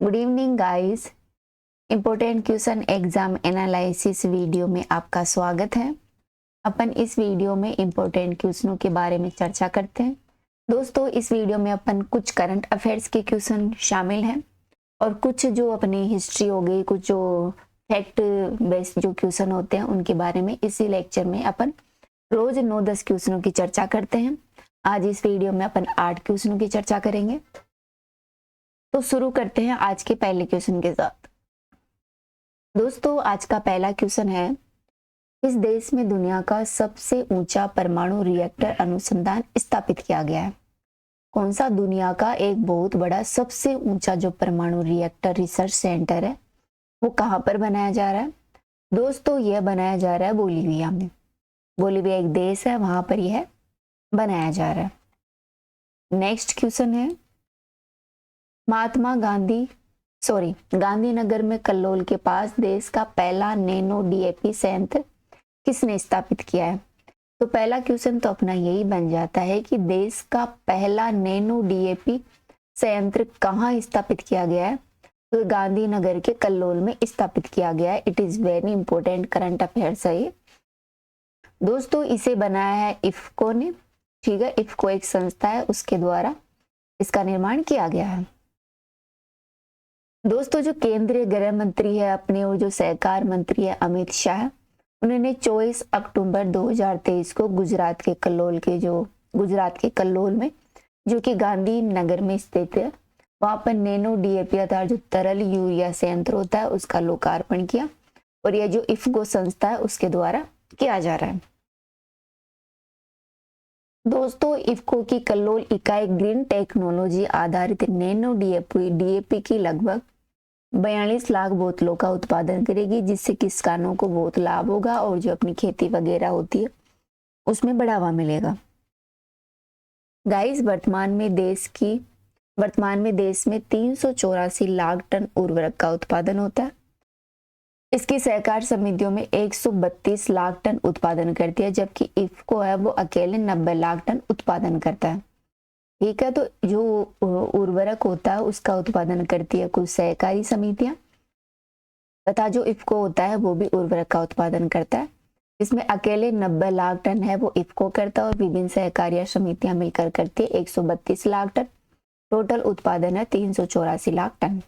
Good evening guys. Important question exam analysis video में आपका स्वागत है। अपन इस वीडियो में इम्पोर्टेंट क्वेश्चनों के बारे में चर्चा करते हैं। दोस्तों, इस वीडियो में अपन कुछ करंट अफेयर्स के क्वेश्चन शामिल हैं और कुछ जो अपनी हिस्ट्री हो गई, कुछ जो फैक्ट बेस्ड जो क्वेश्चन होते हैं उनके बारे में इसी लेक्चर में अपन रोज 9-10 क्वेश्चनों की चर्चा करते हैं। आज इस वीडियो में अपन 8 क्वेश्चनों की चर्चा करेंगे। तो शुरू करते हैं आज के पहले क्वेश्चन के साथ। दोस्तों, आज का पहला क्वेश्चन है, इस देश में दुनिया का सबसे ऊंचा परमाणु रिएक्टर अनुसंधान स्थापित किया गया है। कौन सा दुनिया का एक बहुत बड़ा सबसे ऊंचा जो परमाणु रिएक्टर रिसर्च सेंटर है वो कहां पर बनाया जा रहा है? दोस्तों, यह बनाया जा रहा है बोलीविया में। बोलीविया एक देश है, वहां पर यह बनाया जा रहा है। नेक्स्ट क्वेश्चन है, गांधीनगर में कल्लोल के पास देश का पहला नैनो डीएपी संयंत्र किसने स्थापित किया है? तो पहला क्वेश्चन तो अपना यही बन जाता है कि देश का पहला नैनो डीएपी संयंत्र कहाँ स्थापित किया गया है? तो गांधीनगर के कल्लोल में स्थापित किया गया है। It is very important current affairs है ये। दोस्तों, इसे बनाया है इफ्को ने। ठीक है, इफ्को एक संस्था है, उसके द्वारा इसका निर्माण किया गया है। दोस्तों, जो केंद्रीय गृह मंत्री है अपने और जो सहकार मंत्री है अमित शाह, उन्होंने 24 अक्टूबर 2023 को गुजरात के कल्लोल में, जो कि गांधी नगर में स्थित है, वहां पर नैनो डीएपी अर्थात जो तरल यूरिया संयंत्र होता है उसका लोकार्पण किया और यह जो इफ्को संस्था है उसके द्वारा किया जा रहा है। दोस्तों, इफ्को की कल्लोल इकाई ग्रीन टेक्नोलॉजी आधारित नैनो डीएपी की लगभग 42 लाख बोतलों का उत्पादन करेगी, जिससे किसानों को बहुत लाभ होगा और जो अपनी खेती वगैरह होती है उसमें बढ़ावा मिलेगा। गाइस, वर्तमान में देश में 384 लाख टन उर्वरक का उत्पादन होता है। इसकी सहकार समितियों में 132 लाख टन उत्पादन करती है, जबकि इफ्को है वो अकेले 90 लाख टन उत्पादन करता है। ठीक है, तो जो उर्वरक होता है उसका उत्पादन करती है कुछ सहकारी समितियां, तथा जो इफ्को होता है वो भी उर्वरक का उत्पादन करता है। इसमें अकेले 90 लाख टन है वो इफ्को करता है और विभिन्न सहकारी समितियां मिलकर करती है 132 लाख टन। टोटल उत्पादन है 384 लाख टन।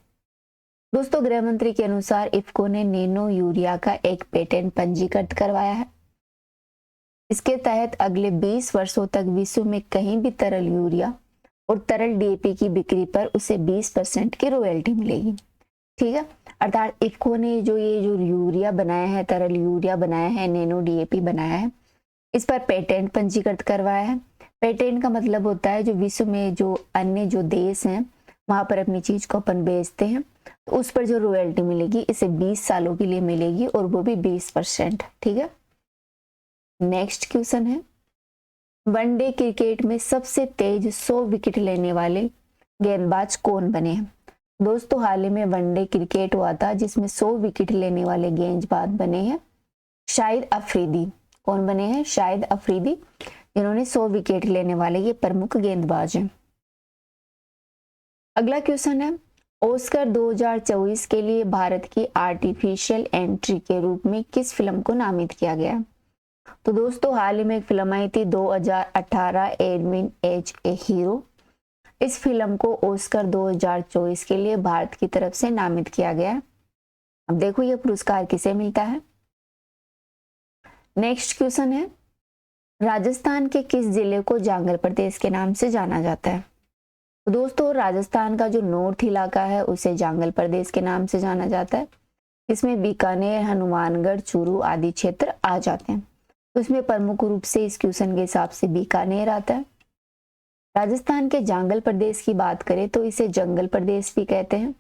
दोस्तों, गृह मंत्री के अनुसार इफ्को ने नैनो यूरिया का एक पेटेंट पंजीकृत करवाया है। इसके तहत अगले 20 वर्षों तक विश्व में कहीं भी तरल यूरिया और तरल डीएपी की बिक्री पर उसे 20% की रॉयल्टी मिलेगी। ठीक है, अर्थात इफ्को ने जो यूरिया बनाया है, तरल यूरिया बनाया है, नैनो डीएपी बनाया है, इस पर पेटेंट पंजीकृत करवाया है। पेटेंट का मतलब होता है जो विश्व में जो अन्य जो देश हैं वहां पर अपनी चीज को अपन बेचते हैं तो उस पर जो रॉयल्टी मिलेगी इसे 20 सालों के लिए मिलेगी और वो भी 20%। ठीक है। नेक्स्ट क्वेश्चन है, वनडे क्रिकेट में सबसे तेज 100 विकेट लेने वाले गेंदबाज कौन बने हैं? दोस्तों, हाल ही में वनडे क्रिकेट हुआ था जिसमें 100 विकेट लेने वाले गेंदबाज बने हैं शाहिद अफरीदी। कौन बने हैं? शाहिद अफरीदी, जिन्होंने 100 विकेट लेने वाले ये प्रमुख गेंदबाज हैं। अगला क्वेश्चन है, ऑस्कर 2024 के लिए भारत की आर्टिफिशियल एंट्री के रूप में किस फिल्म को नामित किया गया है? तो दोस्तों, हाल ही में एक फिल्म आई थी 2018 एडमिन एज ए हीरो। इस फिल्म को ऑस्कर 2024 के लिए भारत की तरफ से नामित किया गया है। अब देखो ये पुरस्कार किसे मिलता है। नेक्स्ट क्वेश्चन है, राजस्थान के किस जिले को जांगल प्रदेश के नाम से जाना जाता है? तो दोस्तों, राजस्थान का जो नॉर्थ इलाका है उसे जांगल प्रदेश के नाम से जाना जाता है। इसमें बीकानेर, हनुमानगढ़, चूरू आदि क्षेत्र आ जाते हैं। तो इसमें प्रमुख रूप से इस क्वेश्चन के हिसाब से बीकानेर आता है। राजस्थान के जांगल प्रदेश की बात करें तो इसे जंगल प्रदेश भी कहते हैं।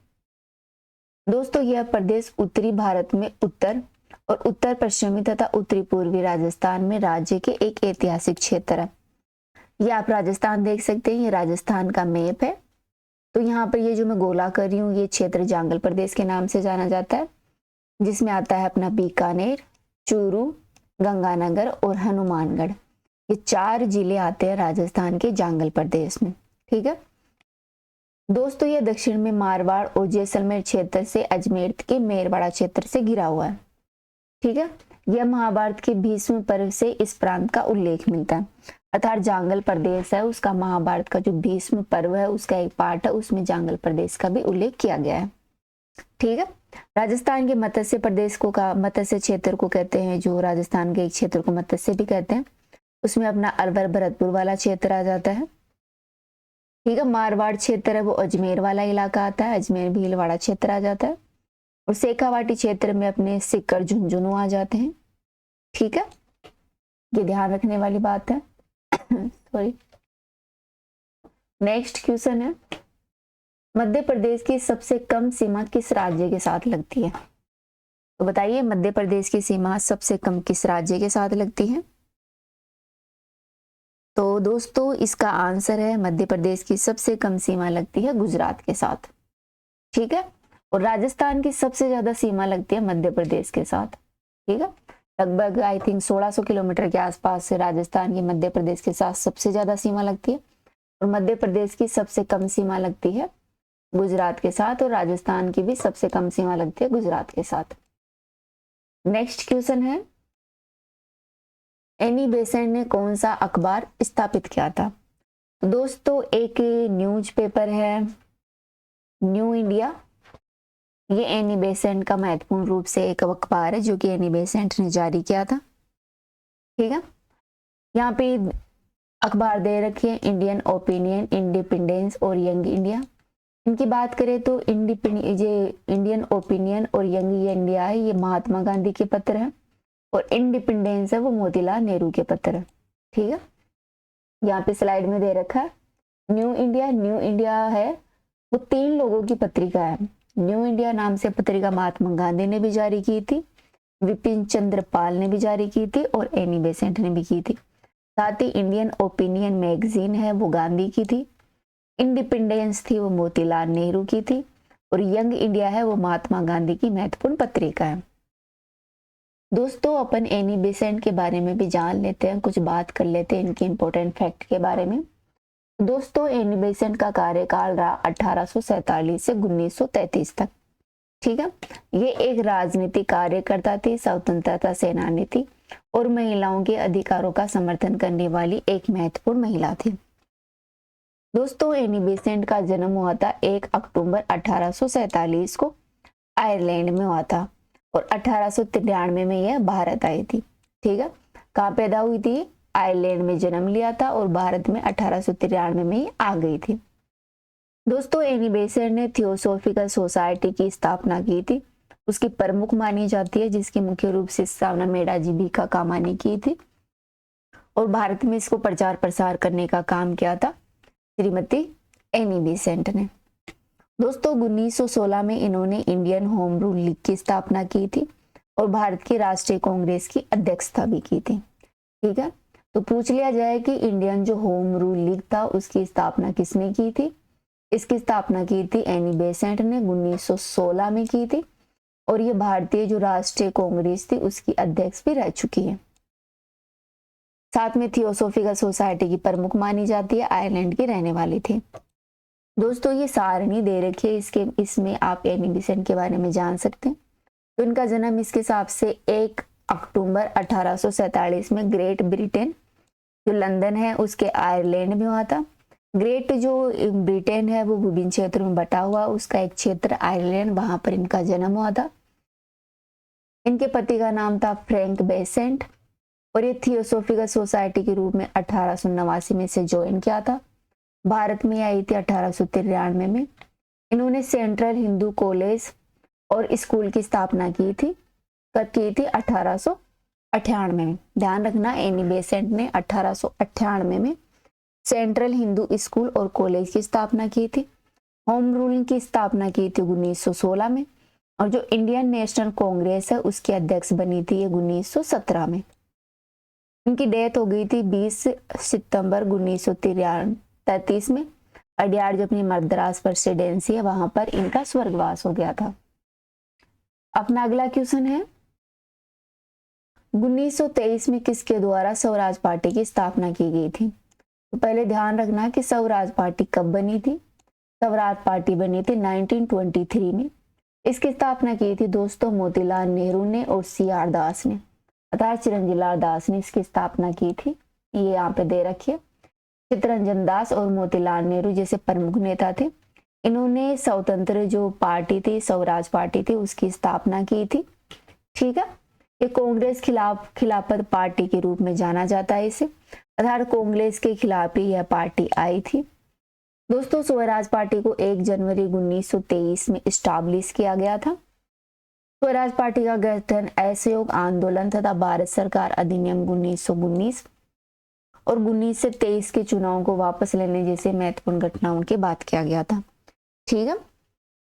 दोस्तों, यह प्रदेश उत्तरी भारत में उत्तर और उत्तर पश्चिमी तथा उत्तरी पूर्वी राजस्थान में राज्य के एक ऐतिहासिक क्षेत्र है। ये आप राजस्थान देख सकते हैं, ये राजस्थान का मैप है। तो यहाँ पर ये जो मैं गोला कर रही हूँ ये क्षेत्र जांगल प्रदेश के नाम से जाना जाता है, जिसमें आता है अपना बीकानेर, चूरू, गंगानगर और हनुमानगढ़। ये 4 जिले आते हैं राजस्थान के जांगल प्रदेश में। ठीक है। दोस्तों ये दक्षिण में मारवाड़ और जैसलमेर क्षेत्र से अजमेर के मेरवाड़ा क्षेत्र से घिरा हुआ है। ठीक है, यह महाभारत के भीष्म पर्व से इस प्रांत का उल्लेख मिलता है। अर्थात जांगल प्रदेश है उसका महाभारत का जो भीष्म पर्व है उसका एक पार्ट है, उसमें जांगल प्रदेश का भी उल्लेख किया गया है। ठीक है, राजस्थान के मत्स्य प्रदेश को का मत्स्य क्षेत्र को कहते हैं, जो राजस्थान के एक क्षेत्र को मत्स्य भी कहते हैं, उसमें अपना अलवर भरतपुर वाला क्षेत्र आ जाता है। ठीक है, मारवाड़ क्षेत्र है वो अजमेर वाला इलाका आता है, अजमेर भीलवाड़ा क्षेत्र आ जाता है। और शेखावाटी क्षेत्र में अपने सिक्कर झुंझुनू आ जाते हैं। ठीक है, ये ध्यान रखने वाली बात है। सॉरी। नेक्स्ट क्वेश्चन है, मध्य प्रदेश की सबसे कम सीमा किस राज्य के साथ लगती है? तो बताइए मध्य प्रदेश की सीमा सबसे कम किस राज्य के साथ लगती है? तो दोस्तों इसका आंसर है मध्य प्रदेश की सबसे कम सीमा लगती है गुजरात के साथ। ठीक है, और राजस्थान की सबसे ज्यादा सीमा लगती है मध्य प्रदेश के साथ। ठीक है, लगभग आई थिंक 1600 किलोमीटर के आसपास से राजस्थान की मध्य प्रदेश के साथ सबसे ज्यादा सीमा लगती है, और मध्य प्रदेश की सबसे कम सीमा लगती है गुजरात के साथ, और राजस्थान की भी सबसे कम सीमा लगती है गुजरात के साथ। नेक्स्ट क्वेश्चन है, एनी बेसेंट ने कौन सा अखबार स्थापित किया था? तो दोस्तों एक न्यूज़पेपर है न्यू इंडिया, ये एनी बेसेंट का महत्वपूर्ण रूप से एक अखबार है जो कि एनी बेसेंट ने जारी किया था। ठीक है, यहाँ पे अखबार दे रखी है इंडियन ओपिनियन, इंडिपेंडेंस और यंग इंडिया। इनकी बात करें तो इंडियन ओपिनियन और यंग इंडिया है ये महात्मा गांधी के पत्र है, और इंडिपेंडेंस है वो मोतीलाल नेहरू के पत्र है। ठीक है, यहाँ पे स्लाइड में दे रखा है न्यू इंडिया है वो 3 लोगों की पत्रिका है। न्यू इंडिया नाम से पत्रिका महात्मा गांधी ने भी जारी की थी, विपिन चंद्र पाल ने भी जारी की थी, और एनी बेसेंट ने भी की थी। साथ ही इंडियन ओपिनियन मैगजीन है वो गांधी की थी, इंडिपेंडेंस थी वो मोतीलाल नेहरू की थी, और यंग इंडिया है वो महात्मा गांधी की महत्वपूर्ण पत्रिका है। दोस्तों अपन एनी बेसेंट के बारे में भी जान लेते हैं, कुछ बात कर लेते हैं इनके इंपॉर्टेंट फैक्ट के बारे में। दोस्तों एनी बेसेंट का कार्यकाल रहा 1847 से 1933 तक। ठीक है, ये एक राजनीतिक कार्यकर्ता थी, स्वतंत्रता सेनानी थी, और महिलाओं के अधिकारों का समर्थन करने वाली एक महत्वपूर्ण महिला थी। दोस्तों एनी बेसेंट का जन्म हुआ था 1 अक्टूबर 1847 को आयरलैंड में हुआ था, और 1893 में यह भारत आई थी। ठीक है, कहाँ पैदा हुई थी? आयरलैंड में जन्म लिया था, और भारत में 1893 में आ गई थी। दोस्तों एनी बेसेंट ने थियोसॉफिकल सोसाइटी की स्थापना की थी, उसकी प्रमुख मानी जाती है, जिसकी मुख्य रूप से स्थापना मेडाजी बीका कामा ने की थी, और भारत में इसको प्रचार प्रसार करने का काम किया था श्रीमती एनी बेसेंट ने। दोस्तों 1916 में इन्होंने इंडियन होम रूल लीग की स्थापना की थी, और भारत की राष्ट्रीय कांग्रेस की अध्यक्षता भी की थी। ठीक है, तो पूछ लिया जाए कि इंडियन जो होम रूल लीग था उसकी स्थापना किसने की थी? इसकी स्थापना की थी एनी बेसेंट ने 1916 में की थी, और ये भारतीय जो राष्ट्रीय कांग्रेस थी उसकी अध्यक्ष भी रह चुकी है। साथ में थियोसॉफिकल सोसाइटी की प्रमुख मानी जाती है, आयरलैंड की रहने वाली थी। दोस्तों ये सारणी दे रखी है, इसमें आप एनी बेसेंट के बारे में जान सकते हैं। तो इनका जन्म इसके हिसाब से 1 अक्टूबर 1847 में ग्रेट ब्रिटेन जो लंदन है उसके आयरलैंड में हुआ था। ग्रेट जो ब्रिटेन है वो विभिन्न क्षेत्रों में बटा हुआ, उसका एक क्षेत्र आयरलैंड, वहां पर इनका जन्म हुआ था। इनके पति का नाम था फ्रैंक बेसेंट, और ये थियोसॉफिकल सोसाइटी के रूप में 1889 में से ज्वाइन किया था। भारत में आई थी 1893 में। इन्होंने सेंट्रल हिंदू कॉलेज और स्कूल की स्थापना की थी। कब की थी? 1898 में। ध्यान रखना एनी बेसेंट ने 1898 में सेंट्रल हिंदू स्कूल और कॉलेज की स्थापना की थी। होम रूलिंग की स्थापना की थी 1916 में, और जो इंडियन नेशनल कांग्रेस है उसकी अध्यक्ष बनी थी ये 1917 में। इनकी डेथ हो गई थी 20 सितंबर 1933 में। अडियार जो अपनी मद्रास प्रेसिडेंसी है वहां पर इनका स्वर्गवास हो गया था। अपना अगला क्वेश्चन है 1923 में किसके द्वारा स्वराज पार्टी की स्थापना की गई थी? तो पहले ध्यान रखना कि स्वराज पार्टी कब बनी थी। स्वराज पार्टी बनी थी 1923 में। इसकी स्थापना की थी दोस्तों मोतीलाल नेहरू ने और CR दास ने, अर्थात चिरंजीलाल दास ने इसकी स्थापना की थी। ये यहाँ पे दे रखिए। चित्तरंजन दास और मोतीलाल नेहरू जैसे प्रमुख नेता थे। इन्होंने स्वतंत्र जो पार्टी थी, स्वराज पार्टी थी, उसकी स्थापना की थी। ठीक है, ये कांग्रेस खिलाफत पार्टी के रूप में जाना जाता है इसे, अर्थात कांग्रेस के खिलाफ ही यह पार्टी आई थी। दोस्तों स्वराज पार्टी को 1 जनवरी 1923 में स्टैब्लिश किया गया था। स्वराज पार्टी का गठन असहयोग आंदोलन तथा भारत सरकार अधिनियम 1919 और 19 से 23 के चुनाव को वापस लेने जैसे महत्वपूर्ण घटनाओं के बाद किया गया था। ठीक है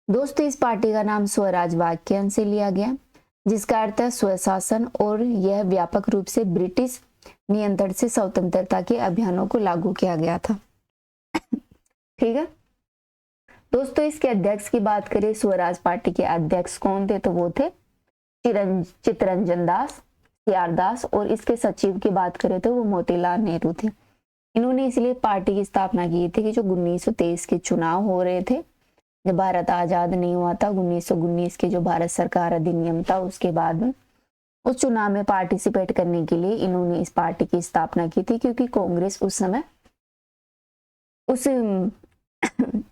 दोस्तों, इस पार्टी का नाम स्वराज वाक्यांश से लिया गया, जिसका अर्थ है स्वशासन, और यह व्यापक रूप से ब्रिटिश नियंत्रण से स्वतंत्रता के अभियानों को लागू किया गया था। ठीक है दोस्तों, इसके अध्यक्ष की बात करें, स्वराज पार्टी के अध्यक्ष कौन थे, तो वो थे चित्तरंजन दास, CR दास, और इसके सचिव की बात करें तो वो मोतीलाल नेहरू थे। इन्होंने इसलिए पार्टी की स्थापना की थी कि जो 1923 के चुनाव हो रहे थे, जब भारत आजाद नहीं हुआ था, 1919 के जो भारत सरकार अधिनियम था, उसके बाद में उस चुनाव में पार्टिसिपेट करने के लिए इन्होंने इस पार्टी की स्थापना की थी, क्योंकि कांग्रेस उस समय उस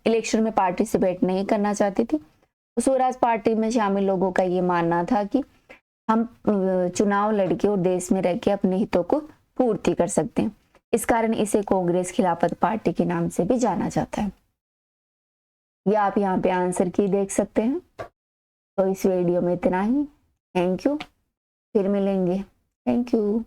इलेक्शन में पार्टिसिपेट नहीं करना चाहती थी। स्वराज पार्टी में शामिल लोगों का ये मानना था कि हम चुनाव लड़के और देश में रह के अपने हितों को पूर्ति कर सकते हैं। इस कारण इसे कांग्रेस खिलाफत पार्टी के नाम से भी जाना जाता है। ये आप यहाँ पे आंसर की देख सकते हैं। तो इस वीडियो में इतना ही। थैंक यू, फिर मिलेंगे। Thank you.